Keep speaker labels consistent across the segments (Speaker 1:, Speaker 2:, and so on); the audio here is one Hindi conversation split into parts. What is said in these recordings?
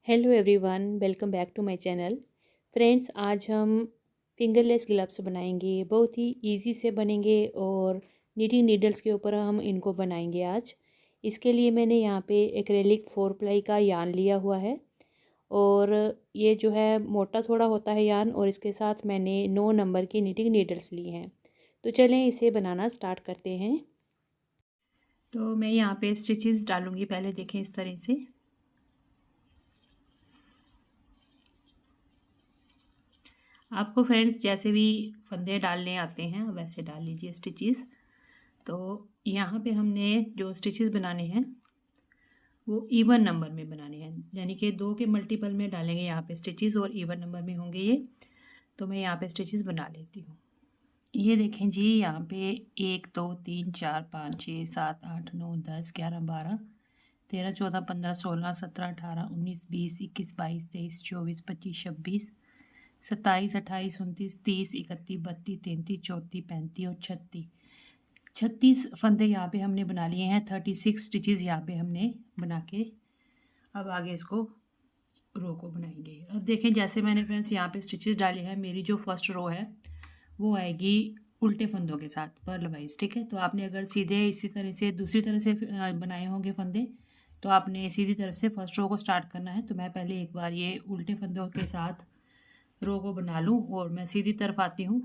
Speaker 1: Hello everyone, welcome back to my channel. Friends, आज हम फिंगरलेस ग्लव्स बनाएंगे। बहुत ही इजी से बनेंगे और नीटिंग नीडल्स के ऊपर हम इनको बनाएंगे आज। इसके लिए मैंने यहाँ पे एक्रेलिक 4 प्लाई का यार्न लिया हुआ है और ये जो है मोटा थोड़ा होता है यार्न, और इसके साथ मैंने 9 नंबर की नीटिंग नीडल्स ली हैं। तो चलें इसे बनाना स्टार्ट करते हैं। तो मैं यहाँ पे स्टिचेस डालूँगी, पहले देखें इस तरह से। आपको फ्रेंड्स जैसे भी फंदे डालने आते हैं वैसे डाल लीजिए स्टिचेस। तो यहाँ पे हमने जो स्टिचेस बनाने हैं वो इवन नंबर में बनाने हैं, यानी कि 2 के मल्टीपल में डालेंगे यहाँ पे स्टिचेस और इवन नंबर में होंगे ये। तो मैं यहाँ पे स्टिचेस बना लेती हूँ। ये देखें जी, यहाँ पे 1 2 3 4 5 6 7 8 9 10 11 12 13 14 15 16 17 18 19 20 21 22 23 24 25 26 27 28 29 30 31 32 33 34 35 और 36 फंदे यहाँ पे हमने बना लिए हैं। 36 स्टिचेस यहाँ पे हमने बना के अब आगे इसको रो को बनाएंगे। अब देखें, जैसे मैंने फ्रेंड्स यहाँ पे स्टिचेस डाले हैं, मेरी जो फर्स्ट रो है वो आएगी उल्टे फंदों के साथ पर्ल वाइज, ठीक है। तो आपने अगर सीधे इसी तरह से दूसरी तरह से बनाए होंगे फंदे तो आपने सीधी तरफ से फर्स्ट रो को स्टार्ट करना है। तो मैं पहले एक बार ये उल्टे फंदों के साथ रो को बना लूँ और मैं सीधी तरफ आती हूँ।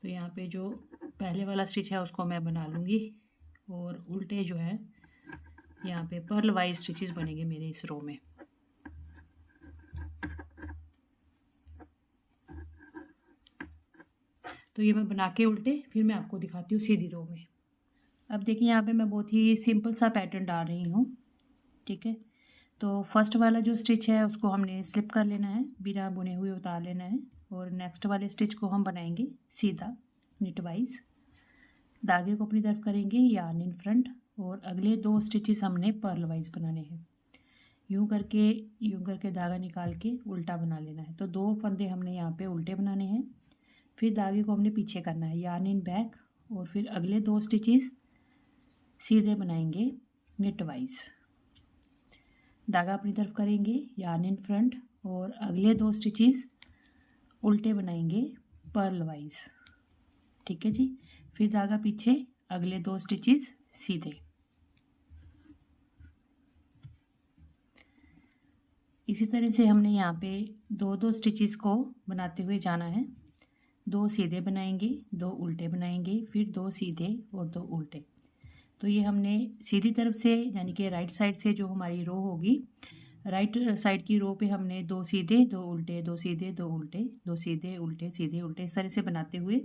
Speaker 1: तो यहाँ पे जो पहले वाला स्टिच है उसको मैं बना लूँगी और उल्टे जो है यहाँ पे पर्ल वाइज स्टिचेस बनेंगे मेरे इस रो में। तो ये मैं बना के उल्टे फिर मैं आपको दिखाती हूँ सीधी रो में। अब देखिए, यहाँ पे मैं बहुत ही सिंपल सा पैटर्न डाल रही हूँ, ठीक है। तो फर्स्ट वाला जो स्टिच है उसको हमने स्लिप कर लेना है, बिना बुने हुए उतार लेना है, और नेक्स्ट वाले स्टिच को हम बनाएंगे सीधा निट वाइज। धागे को अपनी तरफ करेंगे यार्न इन फ्रंट, और अगले 2 स्टिचेस हमने पर्ल वाइज बनाने हैं। यूं करके धागा निकाल के उल्टा बना लेना है। तो 2 फंदे हमने यहाँ पे उल्टे बनाने हैं, फिर धागे को हमने पीछे करना है यार्न इन बैक, और फिर अगले 2 स्टिचेस सीधे बनाएंगे निट वाइज। धागा अपनी तरफ करेंगे यार्न इन फ्रंट, और अगले 2 स्टिचेस उल्टे बनाएंगे पर्ल वाइज, ठीक है जी। फिर धागा पीछे, अगले 2 स्टिचेस सीधे। इसी तरह से हमने यहाँ पे 2 स्टिचेस को बनाते हुए जाना है। 2 सीधे बनाएंगे, 2 उल्टे बनाएंगे, फिर 2 सीधे और 2 उल्टे। तो ये हमने सीधी तरफ से, यानी कि राइट साइड से जो हमारी रो होगी, राइट साइड की रो पे हमने 2 सीधे 2 उल्टे, 2 सीधे 2 उल्टे, 2 सीधे उल्टे सीधे उल्टे, इस तरह से बनाते हुए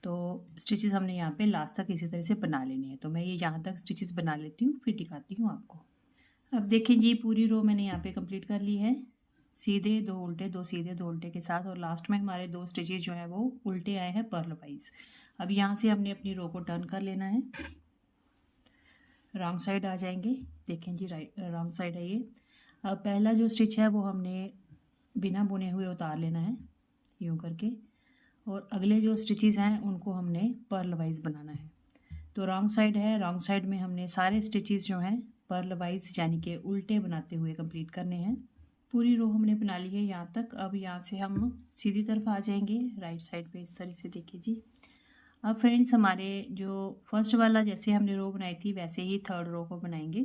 Speaker 1: तो स्टिचेस हमने यहाँ पे लास्ट तक इसी तरह से बना लेने हैं। तो मैं ये यहाँ तक स्टिचेस बना लेती हूँ, फिर दिखाती हूँ आपको। अब देखिए जी, पूरी रो मैंने यहाँ पे कंप्लीट कर ली है, सीधे 2 उल्टे 2 सीधे 2 उल्टे के साथ, और लास्ट में हमारे 2 स्टिचेस जो हैं वो उल्टे आए हैं पर्ल वाइज। अब यहाँ से हमने अपनी रो को टर्न कर लेना है, रॉन्ग साइड आ जाएंगे। देखें जी, राइट रॉन्ग साइड है ये। अब पहला जो स्टिच है वो हमने बिना बुने हुए उतार लेना है यूँ करके, और अगले जो स्टिचेस हैं उनको हमने पर्ल वाइज बनाना है। तो रॉन्ग साइड है, रॉन्ग साइड में हमने सारे स्टिचेस जो हैं पर्ल वाइज यानी कि उल्टे बनाते हुए कंप्लीट करने हैं। पूरी रो हमने बना ली है यहाँ तक। अब यहाँ से हम सीधी तरफ आ जाएंगे राइट साइड पे, इस तरह से देखिए जी। अब फ्रेंड्स, हमारे जो फर्स्ट वाला जैसे हमने रो बनाई थी वैसे ही थर्ड रो को बनाएंगे।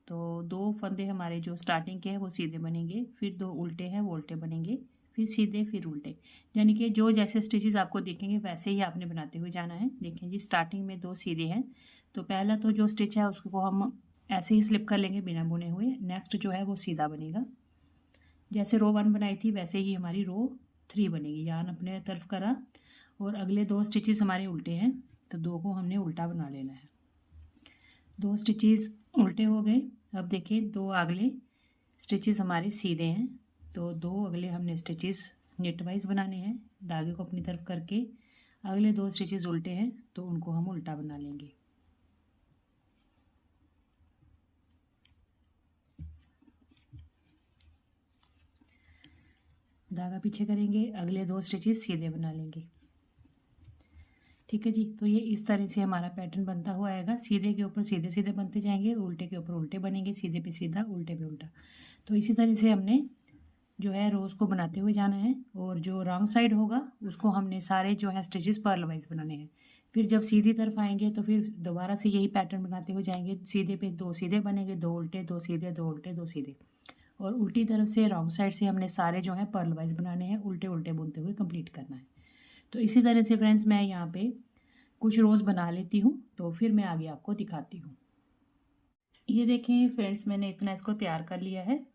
Speaker 1: तो 2 फंदे हमारे जो स्टार्टिंग के हैं वो सीधे बनेंगे, फिर 2 उल्टे हैं वो उल्टे बनेंगे, फिर सीधे फिर उल्टे, यानी कि जो जैसे स्टिचेस आपको दिखेंगे वैसे ही आपने बनाते हुए जाना है। देखें जी, स्टार्टिंग में 2 सीधे हैं, तो पहला तो जो स्टिच है उसको हम ऐसे ही स्लिप कर लेंगे बिना बुने हुए। नेक्स्ट जो है वो सीधा बनेगा, जैसे रो 1 बनाई थी वैसे ही हमारी रो 3 बनेगी। यार्न अपने तरफ करा और अगले 2 स्टिचेस हमारे उल्टे हैं, तो 2 को हमने उल्टा बना लेना है। 2 स्टिचेस उल्टे हो गए। अब देखिए, 2 अगले स्टिचेस हमारे सीधे हैं, तो 2 अगले हमने स्टिचेस निट वाइज बनाने हैं। धागे को अपनी तरफ करके अगले 2 स्टिचेस उल्टे हैं तो उनको हम उल्टा बना लेंगे। धागा पीछे करेंगे, अगले 2 स्टिचेस सीधे बना लेंगे। ठीक है जी। तो ये इस तरह से हमारा पैटर्न बनता हुआ आएगा। सीधे के ऊपर सीधे सीधे बनते जाएंगे, उल्टे के ऊपर उल्टे बनेंगे, सीधे पे सीधा, उल्टे पे उल्टा। तो इसी तरह से हमने जो है रोज़ को बनाते हुए जाना है। और जो रॉन्ग साइड होगा उसको हमने सारे जो है स्टिचेस पर्ल वाइज बनाने हैं। फिर जब सीधी तरफ आएंगे तो फिर दोबारा से यही पैटर्न बनाते हुए जाएंगे। सीधे पे 2 सीधे बनेंगे, 2 उल्टे, 2 सीधे, 2 उल्टे, 2 सीधे। और उल्टी तरफ से रॉन्ग साइड से हमने सारे जो है पर्ल वाइज बनाने हैं, उल्टे उल्टे बुनते हुए कंप्लीट करना है। तो इसी तरह से फ्रेंड्स मैं यहाँ पे कुछ रोज़ बना लेती हूँ, तो फिर मैं आगे आपको दिखाती हूँ। ये देखें फ्रेंड्स, मैंने इतना इसको तैयार कर लिया है।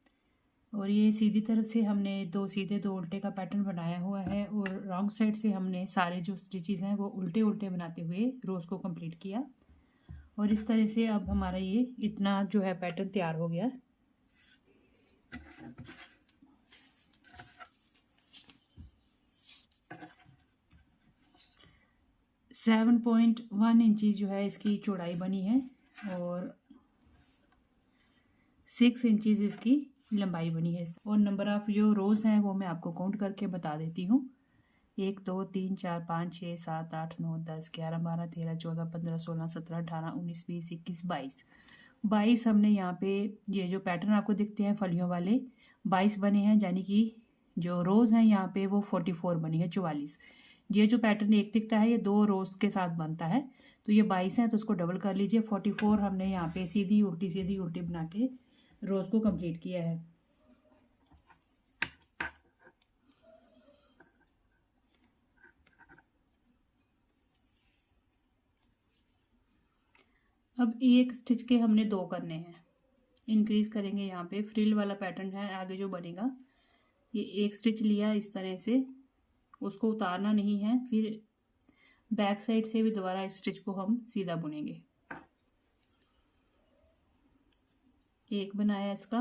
Speaker 1: और ये सीधी तरफ से हमने 2 सीधे 2 उल्टे का पैटर्न बनाया हुआ है। और रॉन्ग साइड से हमने सारे जो स्टिचेस हैं वो उल्टे उल्टे बनाते हुए रोज़ को कंप्लीट किया। और इस तरह से अब हमारा ये इतना जो है पैटर्न तैयार हो गया। 7.1 इंचज़ जो है इसकी चौड़ाई बनी है और 6 इंचज़ इसकी लंबाई बनी है। और नंबर ऑफ़ जो रोज़ हैं वो मैं आपको काउंट करके बता देती हूँ। 1 2 3 4 5 6 7 8 9 10 11 12 13 14 15 16 17 18 19 20 21 22 हमने यहाँ पे ये जो पैटर्न आपको दिखते हैं फलियों वाले 22 बने हैं। यानी कि जो रोज़ हैं यहाँ पे वो 44 बनी है, 44। ये जो पैटर्न एक दिखता है ये 2 रोज़ के साथ बनता है। तो ये 22 है, तो उसको डबल कर लीजिए। 44 हमने यहाँ पे सीधी उल्टी बना के रोज़ को कंप्लीट किया है। अब एक स्टिच के हमने 2 करने हैं। इंक्रीज करेंगे, यहाँ पे फ्रिल वाला पैटर्न है आगे जो बनेगा। ये एक स्टिच लिया इस तरह से, उसको उतारना नहीं है। फिर बैक साइड से भी दोबारा इस स्टिच को हम सीधा बुनेंगे। एक बनाया इसका,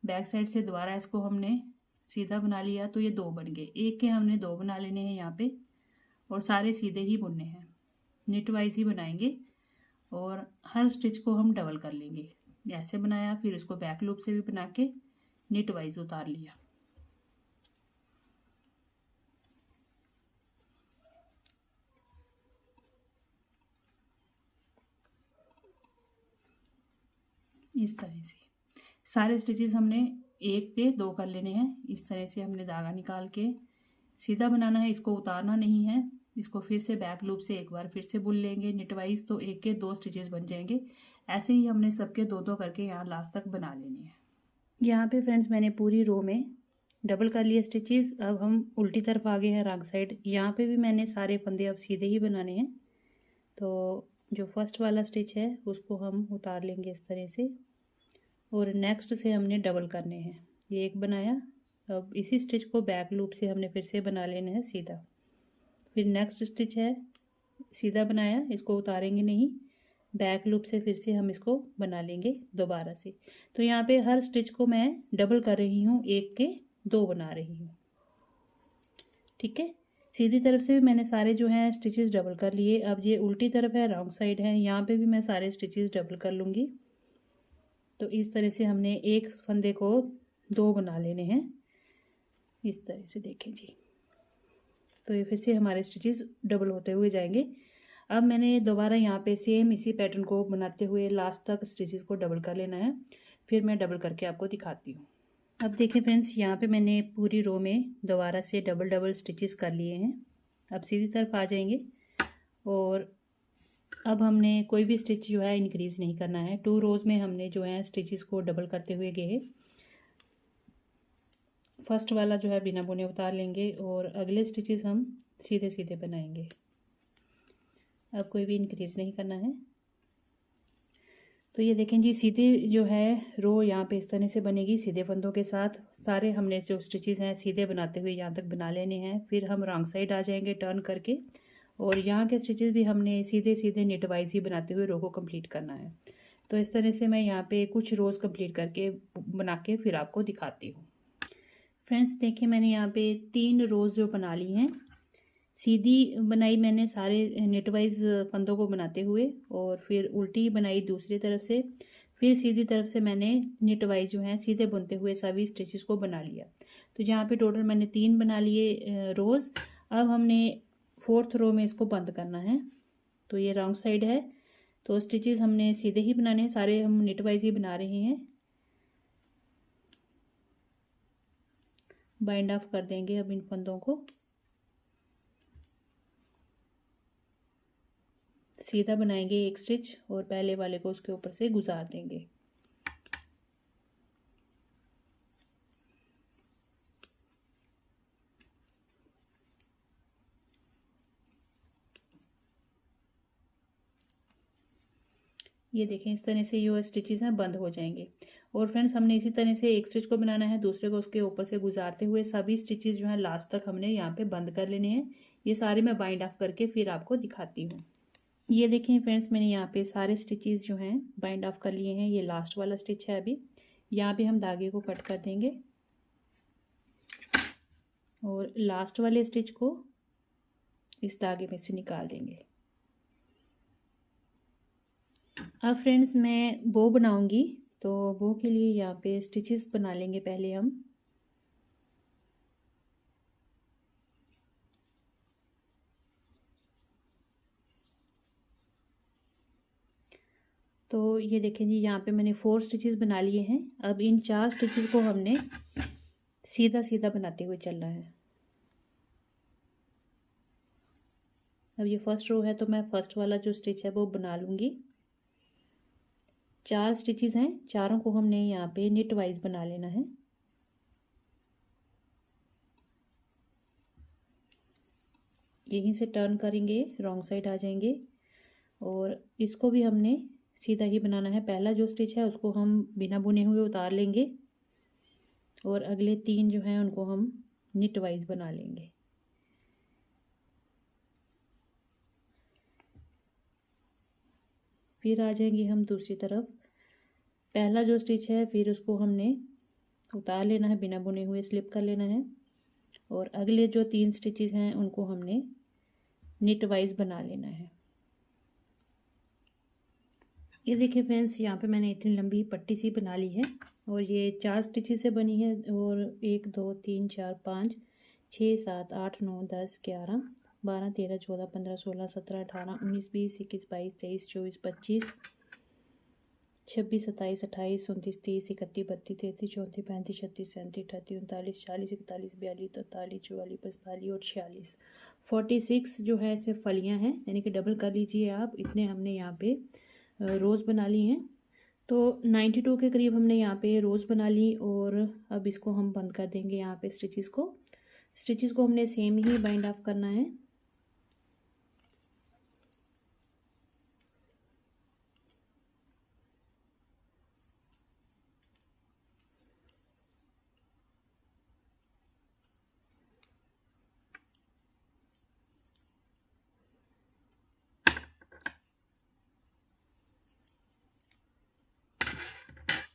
Speaker 1: बैक साइड से दोबारा इसको हमने सीधा बना लिया, तो ये 2 बन गए। एक के हमने 2 बना लेने हैं यहाँ पे और सारे सीधे ही बुनने हैं, निट वाइज ही बनाएंगे। और हर स्टिच को हम डबल कर लेंगे। ऐसे बनाया, फिर इसको बैक लूप से भी बना के निट वाइज उतार लिया। इस तरह से सारे स्टिचेस हमने एक के 2 कर लेने हैं। इस तरह से हमने धागा निकाल के सीधा बनाना है, इसको उतारना नहीं है। इसको फिर से बैक लूप से एक बार फिर से बुन लेंगे निट वाइज, तो एक के 2 स्टिचेस बन जाएंगे। ऐसे ही हमने सबके 2 करके यहाँ लास्ट तक बना लेने हैं। यहाँ पे फ्रेंड्स मैंने पूरी रो में डबल कर लिए स्टिचेस। अब हम उल्टी तरफ आ गए हैं रॉन्ग साइड। यहाँ पे भी मैंने सारे फंदे अब सीधे ही बनाने हैं। तो जो फर्स्ट वाला स्टिच है उसको हम उतार लेंगे इस तरह से और नेक्स्ट से हमने डबल करने हैं। ये एक बनाया, अब इसी स्टिच को बैक लूप से हमने फिर से बना लेना है सीधा। फिर नेक्स्ट स्टिच है सीधा बनाया, इसको उतारेंगे नहीं, बैक लूप से फिर से हम इसको बना लेंगे दोबारा से। तो यहाँ पे हर स्टिच को मैं डबल कर रही हूँ, एक के 2 बना रही हूँ। ठीक है, सीधी तरफ से भी मैंने सारे जो हैं स्टिचेस डबल कर लिए। अब ये उल्टी तरफ है, रॉन्ग साइड है, यहाँ पे भी मैं सारे स्टिचेस डबल कर लूँगी। तो इस तरह से हमने एक फंदे को 2 बना लेने हैं, इस तरह से देखें जी। तो ये फिर से हमारे स्टिचेस डबल होते हुए जाएंगे। अब मैंने दोबारा यहाँ पे सेम इसी पैटर्न को बनाते हुए लास्ट तक स्टिचेस को डबल कर लेना है। फिर मैं डबल करके आपको दिखाती हूँ। अब देखें फ्रेंड्स, यहाँ पे मैंने पूरी रो में दोबारा से डबल स्टिचेस कर लिए हैं। अब सीधी तरफ आ जाएंगे और अब हमने कोई भी स्टिच जो है इंक्रीज़ नहीं करना है। 2 रोज़ में हमने जो है स्टिचेस को डबल करते हुए गए। फर्स्ट वाला जो है बिना बुने उतार लेंगे और अगले स्टिचेस हम सीधे सीधे बनाएंगे। अब कोई भी इंक्रीज़ नहीं करना है। तो ये देखें जी, सीधे जो है रो यहाँ पे इस तरह से बनेगी सीधे फंदों के साथ। सारे हमने जो स्टिचेस हैं सीधे बनाते हुए यहाँ तक बना लेने हैं। फिर हम रॉन्ग साइड आ जाएंगे टर्न करके और यहाँ के स्टिचेस भी हमने सीधे सीधे निट वाइज ही बनाते हुए रो को कंप्लीट करना है। तो इस तरह से मैं यहाँ पे कुछ रोज़ कंप्लीट करके बना के फिर आपको दिखाती हूँ। फ्रेंड्स देखिए, मैंने यहाँ पे 3 रोज़ जो बना ली हैं, सीधी बनाई मैंने सारे निट वाइज फंदों को बनाते हुए और फिर उल्टी बनाई दूसरी तरफ से, फिर सीधी तरफ से मैंने निट वाइज जो है सीधे बुनते हुए सभी स्टिचेस को बना लिया। तो जहाँ पे टोटल मैंने 3 बना लिए रोज़। अब हमने 4th रो में इसको बंद करना है। तो ये रॉन्ग साइड है, तो स्टिचेस हमने सीधे ही बनाने हैं, सारे हम निट वाइज ही बना रहे हैं। बाइंड ऑफ कर देंगे अब इन फंदों को, सीधा बनाएंगे एक स्टिच और पहले वाले को उसके ऊपर से गुजार देंगे। ये देखें इस तरह से ये स्टिचेस हैं बंद हो जाएंगे। और फ्रेंड्स हमने इसी तरह से एक स्टिच को बनाना है, दूसरे को उसके ऊपर से गुजारते हुए सभी स्टिचेस जो है लास्ट तक हमने यहाँ पे बंद कर लेने हैं। ये सारे मैं बाइंड ऑफ करके फिर आपको दिखाती हूँ। ये देखें फ्रेंड्स मैंने यहाँ पे सारे स्टिचेस जो हैं बाइंड ऑफ कर लिए हैं। ये लास्ट वाला स्टिच है, अभी यहाँ पे हम धागे को कट कर देंगे और लास्ट वाले स्टिच को इस धागे में से निकाल देंगे। अब फ्रेंड्स मैं बो बनाऊंगी, तो बो के लिए यहाँ पे स्टिचेस बना लेंगे पहले हम। तो ये देखें जी यहाँ पे मैंने 4 स्टिचेस बना लिए हैं। अब इन 4 स्टिचेस को हमने सीधा सीधा बनाते हुए चलना है। अब ये फर्स्ट रो है, तो मैं फर्स्ट वाला जो स्टिच है वो बना लूँगी। 4 स्टिचेस हैं, चारों को हमने यहाँ पे निट वाइज बना लेना है। यहीं से टर्न करेंगे, रॉन्ग साइड आ जाएंगे और इसको भी हमने सीधा ही बनाना है। पहला जो स्टिच है उसको हम बिना बुने हुए उतार लेंगे और अगले 3 जो हैं उनको हम निट वाइज बना लेंगे। फिर आ जाएंगे हम दूसरी तरफ, पहला जो स्टिच है फिर उसको हमने उतार लेना है, बिना बुने हुए स्लिप कर लेना है और अगले जो 3 स्टिचेस हैं उनको हमने निट वाइज बना लेना है। ये देखिए फ्रेंड्स यहाँ पे मैंने इतनी लंबी पट्टी सी बना ली है और ये 4 स्टिचेस से बनी है और 1 2 3 4 5 6 7 8 9 10 11 12 13 14 15 16 17 18 19 20 21 22 23 24 25 26 27 28 29 30 31 32 33 34 35 36 37 38 39 40 41 42 43 44 45 और 46 46 जो है इसमें फलियां हैं, यानी कि डबल कर लीजिए आप। इतने हमने यहाँ पे रोज़ बना ली हैं। तो 92 के करीब हमने यहाँ पे रोज़ बना ली और अब इसको हम बंद कर देंगे। यहाँ पे स्टिचेस को हमने सेम ही बाइंड ऑफ करना है।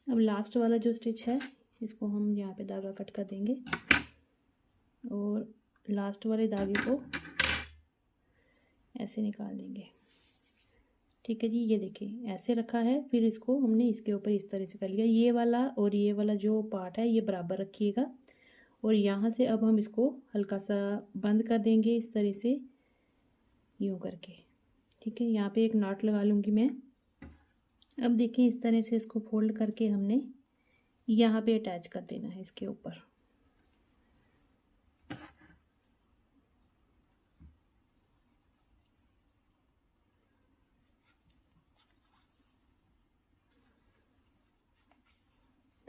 Speaker 1: अब लास्ट वाला जो स्टिच है इसको हम यहाँ पे धागा कट कर देंगे और लास्ट वाले धागे को ऐसे निकाल देंगे। ठीक है जी, ये देखिए ऐसे रखा है, फिर इसको हमने इसके ऊपर इस तरह से कर लिया। ये वाला और ये वाला जो पार्ट है ये बराबर रखिएगा और यहाँ से अब हम इसको हल्का सा बंद कर देंगे इस तरह से, यूँ करके। ठीक है, यहाँ पे एक नॉट लगा लूँगी मैं। अब देखिए इस तरह से इसको फोल्ड करके हमने यहाँ पे अटैच कर देना है इसके ऊपर।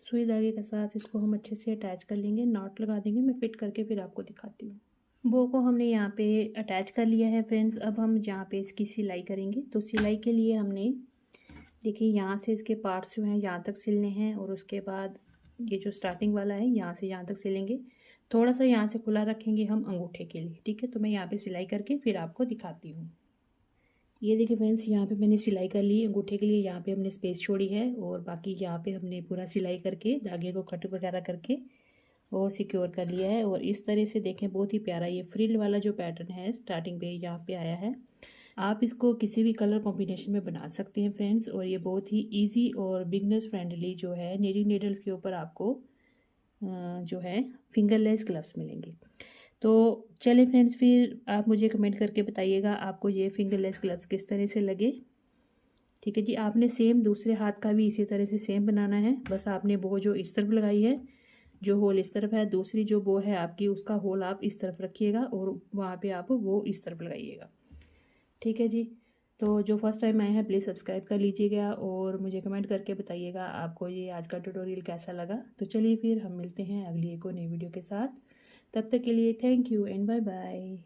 Speaker 1: सुई धागे के साथ इसको हम अच्छे से अटैच कर लेंगे, नॉट लगा देंगे। मैं फिट करके फिर आपको दिखाती हूँ। बो को हमने यहाँ पे अटैच कर लिया है फ्रेंड्स। अब हम जहाँ पे इसकी सिलाई करेंगे, तो सिलाई के लिए हमने देखिए यहाँ से इसके पार्ट्स जो हैं यहाँ तक सिलने हैं और उसके बाद ये जो स्टार्टिंग वाला है यहाँ से यहाँ तक सिलेंगे। थोड़ा सा यहाँ से खुला रखेंगे हम अंगूठे के लिए। ठीक है, तो मैं यहाँ पे सिलाई करके फिर आपको दिखाती हूँ। ये देखिए फ्रेंड्स यहाँ पे मैंने सिलाई कर ली अंगूठे के लिए। यहाँ पे हमने स्पेस छोड़ी है और बाकी यहाँ पे हमने पूरा सिलाई करके धागे को कट वगैरह करके और सिक्योर कर लिया है। और इस तरह से देखें बहुत ही प्यारा ये फ्रिल वाला जो पैटर्न है स्टार्टिंग पे यहाँ पे आया है। आप इसको किसी भी कलर कॉम्बिनेशन में बना सकते हैं फ्रेंड्स। और ये बहुत ही इजी और बिगनर्स फ्रेंडली जो है, नीडिंग नीडल्स के ऊपर आपको जो है फिंगरलेस ग्लव्स मिलेंगे। तो चलिए फ्रेंड्स, फिर आप मुझे कमेंट करके बताइएगा आपको ये फिंगरलेस ग्लव्स किस तरह से लगे। ठीक है जी, आपने सेम दूसरे हाथ का भी इसी तरह से सेम बनाना है। बस आपने बो जो इस तरफ लगाई है, जो होल इस तरफ है, दूसरी जो बो है आपकी उसका होल आप इस तरफ रखिएगा और वहाँ पे आप वो इस तरफ लगाइएगा। ठीक है जी। तो जो फर्स्ट टाइम आए हैं प्लीज़ सब्सक्राइब कर लीजिएगा और मुझे कमेंट करके बताइएगा आपको ये आज का ट्यूटोरियल कैसा लगा। तो चलिए फिर हम मिलते हैं अगली एक और नई वीडियो के साथ। तब तक के लिए thank you and bye bye.